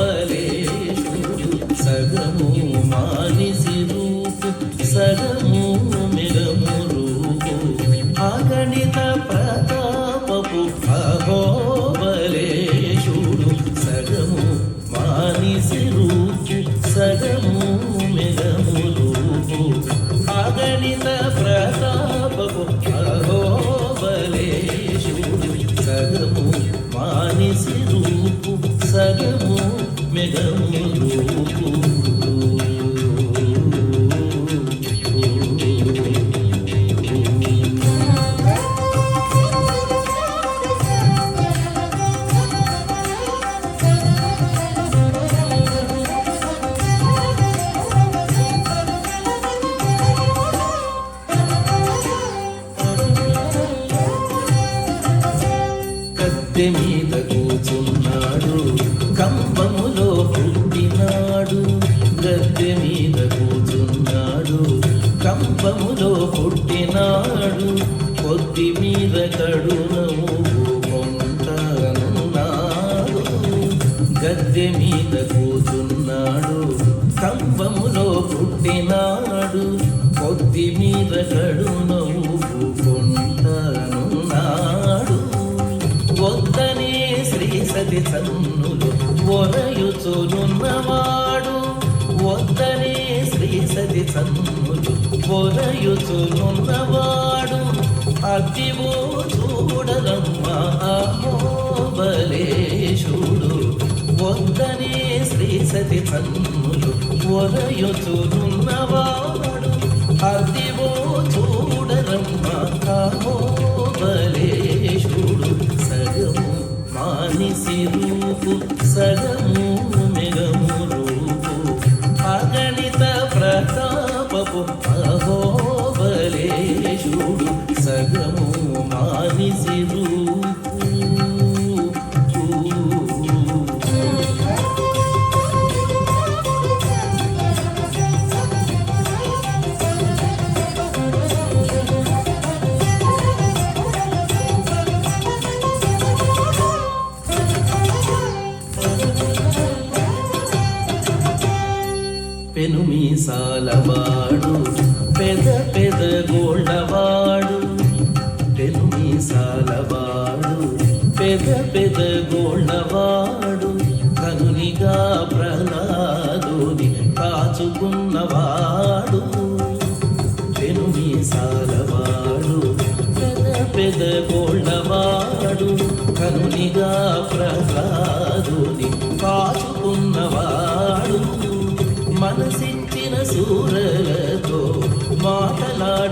అహోబలేశుడు సగము మానిసి రూపు సగము మిగము రూపు అగణిత ప్రతాపపు అహోబలేశుడు సగము మానిసి రూపు సగము మిగము రూపు అగణిత ప్రతాపపు అహోబలేశుడు సగము మానిసి రూపు సగము మిగము రూపు కత్తె మీద కూర్చున్నాడు కంబములో పుట్టినాడు గద్దె మీద కూర్చున్నాడు కంబములో పుట్టినాడు కొద్ది మీద కడునము కొంటనున్నాడు గద్దె మీద కూర్చున్నాడు కంబములో పుట్టినాడు కొద్ది మీద కడునము కొంటనున్నాడు వద్దనే శ్రీ సతి సన్నులు ఒరయుచునున్నవాడు వద్దనే శ్రీ సతి సన్నులు ఒరయుచునున్నవాడు అగ్గివో చూడరమ్మా అహోబలేశుడు వద్దనే శ్రీ సతి సన్నులు ఒరయుచునున్నవాడు అగ్గివో చూడరమ్మా అహోబలేశుడు సగము మానిసి రూపు సగము మిగము రూపు అగణిత ప్రతాపపు అహోబలేశుడు సగము మానిసి రూపు పెను మీసాలవాడు పెద పెద గోళ్ళవాడు పెను మీసాలవాడు పెద పెద గోళ్ళవాడు కనునిగా ప్రహ్లాదుని కాచుకున్నవాడు పెను మీసాలవాడు పెద పెద గోళ్ళవాడు కనునిగా ప్రహ్లాదుని కాచుకున్నవాడు మనసించిన సూరలతో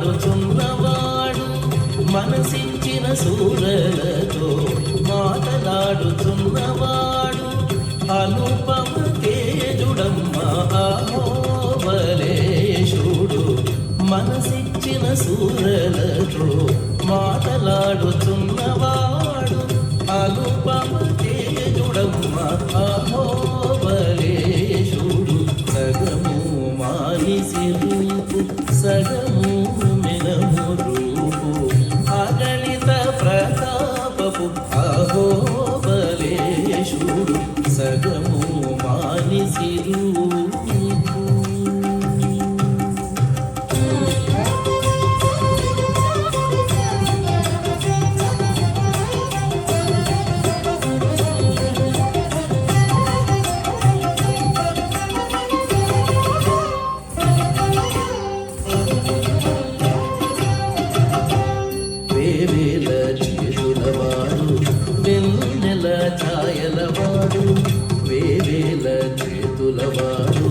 మాటలాడుచున్నవాడు మనసించిన సూరలతో మాటలాడుచున్నవాడు అనుపమ తేజుడమ్మ అహోబలేశుడు మనసిచ్చిన సూరలతో మాటలాడుచున్నవాడు అనుపమ తేజుడమ్మ అహోబలేశుడు సగము మానిసి రూపు సగము మిగము రూపు అగణిత ప్రతాపపు అహోబలేశుడు సగము మానిసి రూపు వేవేల చేతులవాడు వెన్నెల ఛాయలవాడు వేవేల చేతులవాడు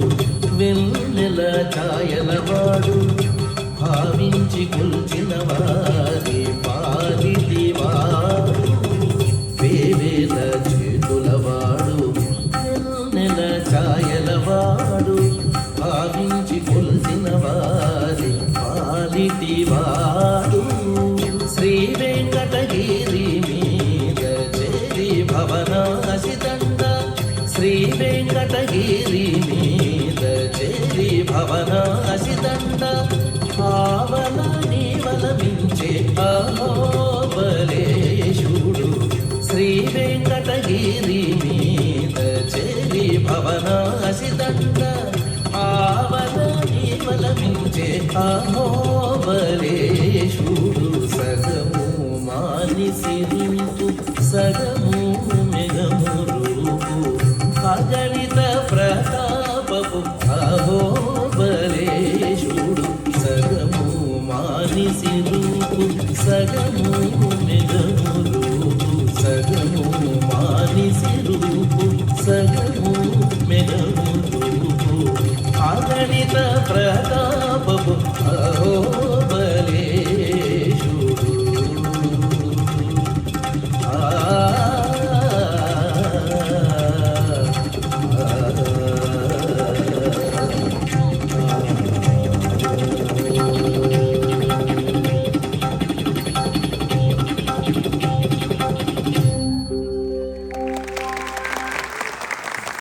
వెన్నెల ఛాయలవాడు భావించి కొల్చిన వారి పాలిటివాడు వేవేల చేతులవాడు వెన్నెల ఛాయలవాడు భావించి కొల్చిన వారి పాలిటివాడు శ్రీ వెంకటగిరి మీద చేరి భవనాసిదండ శ్రీ వెంకటగిరి మీద చేరి భవనాసిదండ ఆవల నీవల మించే అహోబలేశుడు శ్రీ వెంకటగిరి మీద అహోబలేశుడు సగము మానిసి రూపు సగము మెగము రూపు అగణిత ప్రతాపపు అహోబలేశుడు సగము మానిసి రూపు సగము మెగము రూపు సగము మానిసి రూపు సగము మెగము రూపు అగణిత ప్రతాపపు అహో